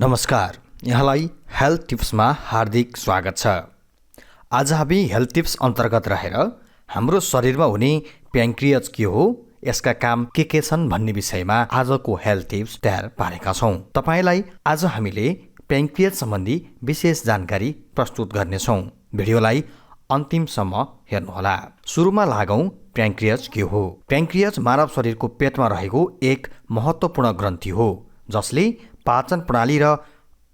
नमस्कार, यहाँलाई हेल्थ टिप्समा हार्दिक स्वागत छ। आज हामी हेल्थ टिप्स अन्तर्गत रहेर हाम्रो शरीरमा हुने प्याङ्क्रियाज के हो, यसका काम के छन् भन्ने विषयमा आजको हेल्थ टिप्स तयार पारेका छौँ। तपाईलाई आज हामीले प्याङ्क्रियाज सम्बन्धी विशेष जानकारी प्रस्तुत गर्नेछौँ। भिडियोलाई अन्तिमसम्म हेर्नुहोला। सुरुमा लागौँ प्याङ्क्रियाज के हो। प्याङ्क्रियाज मानव शरीरको पेटमा रहेको एक महत्त्वपूर्ण ग्रन्थि हो जसले पाचन प्रणाली र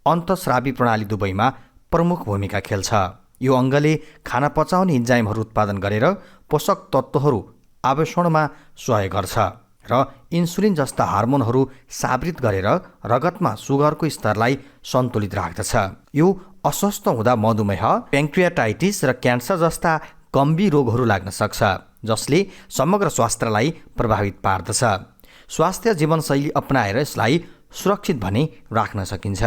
अन्तस्रावी प्रणाली दुवैमा प्रमुख भूमिका खेल्छ। यो अङ्गले खाना पचाउने इन्जाइमहरू उत्पादन गरेर पोषक तत्त्वहरू आवेषणमा सहयोग गर्छ र इन्सुलिन जस्ता हार्मोनहरू सावृत गरेर रगतमा सुगरको स्तरलाई सन्तुलित राख्दछ। यो अस्वस्थ हुँदा मधुमेह, प्याङ्क्रियाटाइटिस र क्यान्सर जस्ता गम्भीर रोगहरू लाग्न सक्छ जसले समग्र स्वास्थ्यलाई प्रभावित पार्दछ। स्वास्थ्य जीवनशैली अपनाएर यसलाई सुरक्षित भने राख्न सकिन्छ।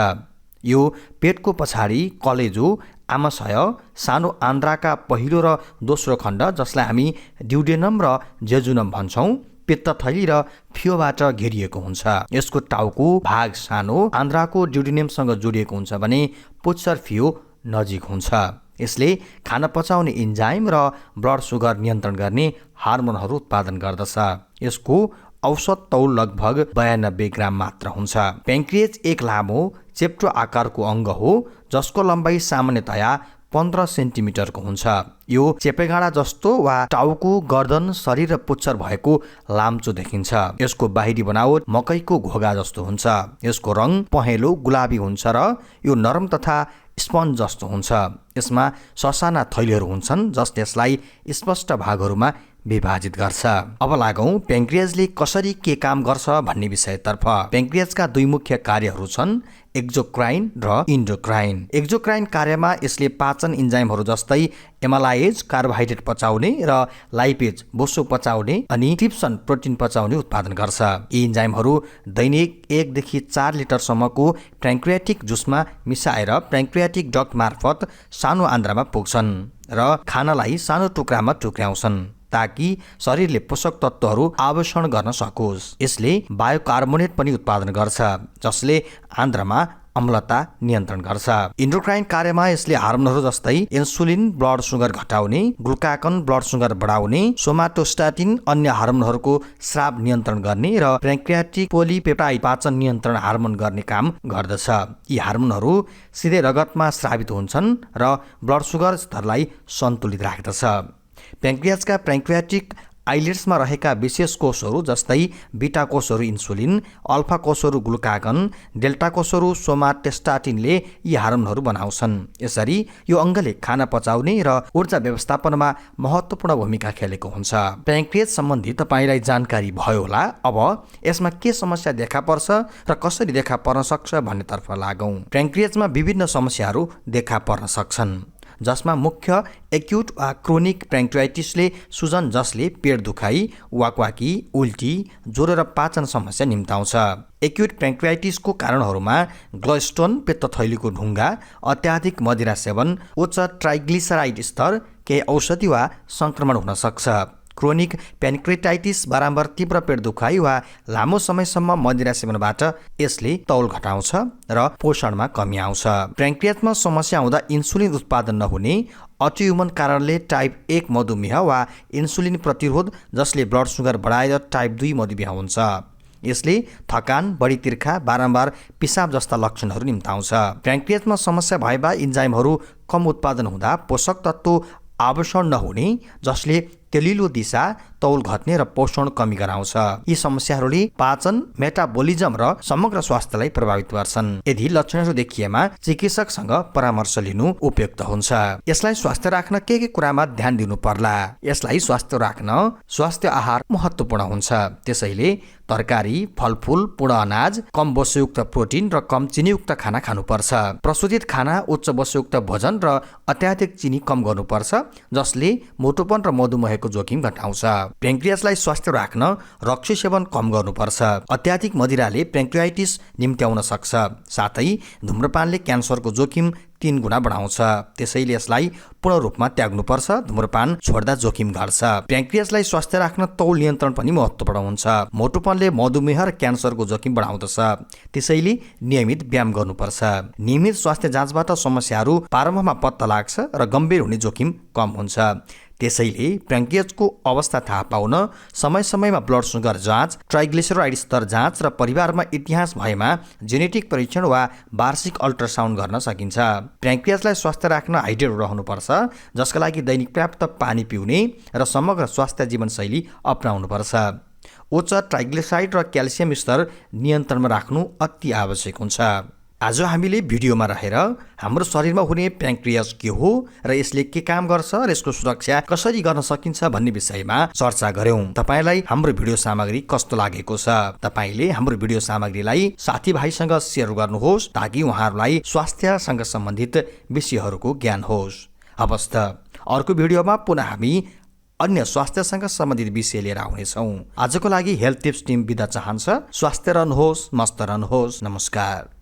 यो पेटको पछाडि कलेजो, आमाशय, सानो आन्द्राका पहिलो र दोस्रो खण्ड जसलाई हामी ड्युडेनम र जेजुनम भन्छौँ, पित्तथैली र फियोबाट घेरिएको हुन्छ। यसको टाउको भाग सानो आन्द्राको ड्युडेनमसँग जोडिएको हुन्छ भने पुच्छर फियो नजिक हुन्छ। यसले खाना पचाउने इन्जाइम र ब्लड सुगर नियन्त्रण गर्ने हार्मोनहरू उत्पादन गर्दछ। यसको औसत तौल लगभग 92 ग्राम मात्र हुन्छ। प्याङ्क्रियाज एक लामो चेप्टो आकारको अङ्ग हो जसको लम्बाइ सामान्यतया 15 सेन्टिमिटरको हुन्छ। यो चेपेगाडा जस्तो वा टाउको, गर्दन, शरीर र पुच्छर भएको लाम्चो देखिन्छ। यसको बाहिरी बनावट मकैको घोगा जस्तो हुन्छ। यसको रङ पहेँलो गुलाबी हुन्छ र यो नरम तथा स्पन्ज जस्तो हुन्छ। यसमा ससाना थैलीहरू हुन्छन् जसले यसलाई स्पष्ट भागहरूमा विभाजित गर्छ। अब लागौँ प्याङ्क्रियाजले कसरी के काम गर्छ भन्ने विषयतर्फ। प्याङ्क्रियाजका दुई मुख्य कार्यहरू छन्, एक्जोक्राइन र इन्डोक्राइन। एक्जोक्राइन कार्यमा यसले पाचन इन्जाइमहरू जस्तै एमालाइज कार्बोहाइड्रेट पचाउने र लाइपेज बोसो पचाउने अनि ट्रिप्सन प्रोटिन पचाउने उत्पादन गर्छ। यी इन्जाइमहरू दैनिक 1 देखि 4 लिटरसम्मको प्याङ्क्रियाटिक जुसमा मिसाएर प्याङ्क्रियाटिक डक्ट मार्फत सानो आन्द्रामा पुग्छन् र खानालाई सानो टुक्रामा टुक्र्याउँछन् ताकि शरीरले पोषक तत्त्वहरू आवेषण गर्न सकोस्। यसले बायोकार्बोनेट पनि उत्पादन गर्छ जसले आन्द्रामा अम्लता नियन्त्रण गर्छ। इन्डोक्राइन कार्यमा यसले हार्मोनहरू जस्तै इन्सुलिन ब्लड सुगर घटाउने, ग्लुकागन ब्लड सुगर बढाउने, सोमाटोस्टाटिन अन्य हार्मोनहरूको स्राव नियन्त्रण गर्ने र प्याङ्क्रियाटिक पोलिपेप्टाइड पाचन नियन्त्रण हार्मोन गर्ने काम गर्दछ। यी हार्मोनहरू सिधै रगतमा स्रावित हुन्छन् र ब्लड सुगर स्तरलाई सन्तुलित राख्दछ। प्याङ्क्रियाजका प्याङ्क्रियाटिक आइलेट्समा रहेका विशेष कोषहरू जस्तै बिटा कोषहरू इन्सुलिन, अल्फा कोषहरू ग्लुकागन, डेल्टा कोषहरू सोमाटेस्टाटिनले यी हार्मोनहरू बनाउँछन्। यसरी यो अङ्गले खाना पचाउने र ऊर्जा व्यवस्थापनमा महत्त्वपूर्ण भूमिका खेलेको हुन्छ। प्याङ्क्रियाज सम्बन्धी तपाईँलाई जानकारी भयो होला। अब यसमा के समस्या देखा पर्छ र कसरी देखा पर्न सक्छ भन्नेतर्फ लागौँ। प्याङ्क्रियाजमा विभिन्न समस्याहरू देखा पर्न सक्छन् जसमा मुख्य एक्युट वा क्रोनिक प्याङ्क्रियाटिसले सुजन जसले पेट दुखाइ, वाकवाकी, उल्टी, ज्वरो र पाचन समस्या निम्ताउँछ। एक्युट प्याङ्क्रियाटिसको कारणहरूमा ग्लोस्टोन, पित्तथैलीको ढुङ्गा, अत्याधिक मदिरा सेवन, उच्च ट्राइग्लिसराइड स्तर, केही औषधि वा सङ्क्रमण हुन सक्छ। क्रोनिक प्याङ्क्रियाटाइटिस बारम्बार तीव्र पेट दुखाइ वा लामो समयसम्म मदिरा सेवनबाट यसले तौल घटाउँछ र पोषणमा कमी आउँछ। प्याङ्क्रियाजमा समस्या हुँदा इन्सुलिन उत्पादन नहुने, अटोइम्युन कारणले टाइप 1 मधुमेह वा इन्सुलिन प्रतिरोध जसले ब्लड सुगर बढाएर टाइप 2 मधुमेह हुन्छ। यसले थकान, बढी तिर्खा, बारम्बार पिसाब जस्ता लक्षणहरू निम्ताउँछ। प्याङ्क्रियाजमा समस्या भएमा इन्जाइमहरू कम उत्पादन हुँदा पोषक तत्त्व आवेषण नहुने जसले तेलिलो दिशा, तौल घट्ने र पोषण कमी गराउँछ। यी समस्याहरूले पाचन, मेटाबोलिजम र समग्र स्वास्थ्यलाई प्रभावित गर्छन्। यदि लक्षणहरू देखिएमा चिकित्सकसँग परामर्श लिनु उपयुक्त हुन्छ। यसलाई स्वास्थ्य राख्न के कुरामा ध्यान दिनु पर्ला। यसलाई स्वास्थ्य राख्न स्वास्थ्य आहार महत्त्वपूर्ण हुन्छ। त्यसैले तरकारी, फलफुल, पूर्ण अनाज, कम वसायुक्त प्रोटिन र कम चिनीयुक्त खाना खानुपर्छ। प्रशोधित खाना, उच्च वसायुक्त भोजन र अत्याधिक चिनी कम गर्नुपर्छ जसले मोटोपन र मधुमेहको जोखिम घटाउँछ। प्याङ्क्रियाजलाई स्वस्थ राख्न रक्सी सेवन कम गर्नुपर्छ। अत्याधिक मदिराले प्याङ्क्रियाटिस निम्त्याउन सक्छ। साथै धुम्रपानले क्यान्सरको जोखिम 3 गुणा बढाउँछ। त्यसैले यसलाई पूर्ण रूपमा त्याग्नुपर्छ। धुम्रपान छोड्दा जोखिम घट्छ। प्याङ्क्रियासलाई स्वस्थ राख्न तौल नियन्त्रण पनि महत्त्वपूर्ण हुन्छ। मोटोपनले मधुमेह र क्यान्सरको जोखिम बढाउँदछ। त्यसैले नियमित व्यायाम गर्नुपर्छ। नियमित स्वास्थ्य जाँचबाट समस्याहरू प्रारम्भमा पत्ता लाग्छ र गम्भीर हुने जोखिम कम हुन्छ। त्यसैले प्याङ्क्रियाजको अवस्था थाहा पाउन समय समयमा ब्लड सुगर जाँच, ट्राइग्लिसराइड स्तर जाँच र परिवारमा इतिहास भएमा जेनेटिक परीक्षण वा वार्षिक अल्ट्रासाउन्ड गर्न सकिन्छ। प्याङ्क्रियाजलाई स्वस्थ राख्न हाइड्रेट रहनुपर्छ, जसका लागि दैनिक पर्याप्त पानी पिउने र समग्र स्वास्थ्य जीवनशैली अपनाउनुपर्छ। उच्च ट्राइग्लिसराइड र क्याल्सियम स्तर नियन्त्रणमा राख्नु अति आवश्यक हुन्छ। आज हामीले भिडियोमा रहेर हाम्रो शरीरमा हुने प्याङ्क्रियाज के हो र यसले के काम गर्छ र यसको सुरक्षा कसरी गर्न सकिन्छ भन्ने विषयमा चर्चा गर्यौं। तपाईलाई हाम्रो भिडियो सामग्री कस्तो लागेको छ? तपाईले हाम्रो भिडियो सामग्रीलाई साथीभाइसँग शेयर गर्नुहोस् ताकि उहाँहरूलाई स्वास्थ्यसँग सम्बन्धित विषयहरूको ज्ञान होस्। हवस् त, अर्को भिडियोमा पुनः हामी अन्य स्वास्थ्यसँग सम्बन्धित विषय लिएर आउनेछौँ। आजको लागि हेल्थ टिप्स टिम बिदा चाहन्छ। स्वस्थ रहनुहोस्, मस्त रहनुहोस्। नमस्कार।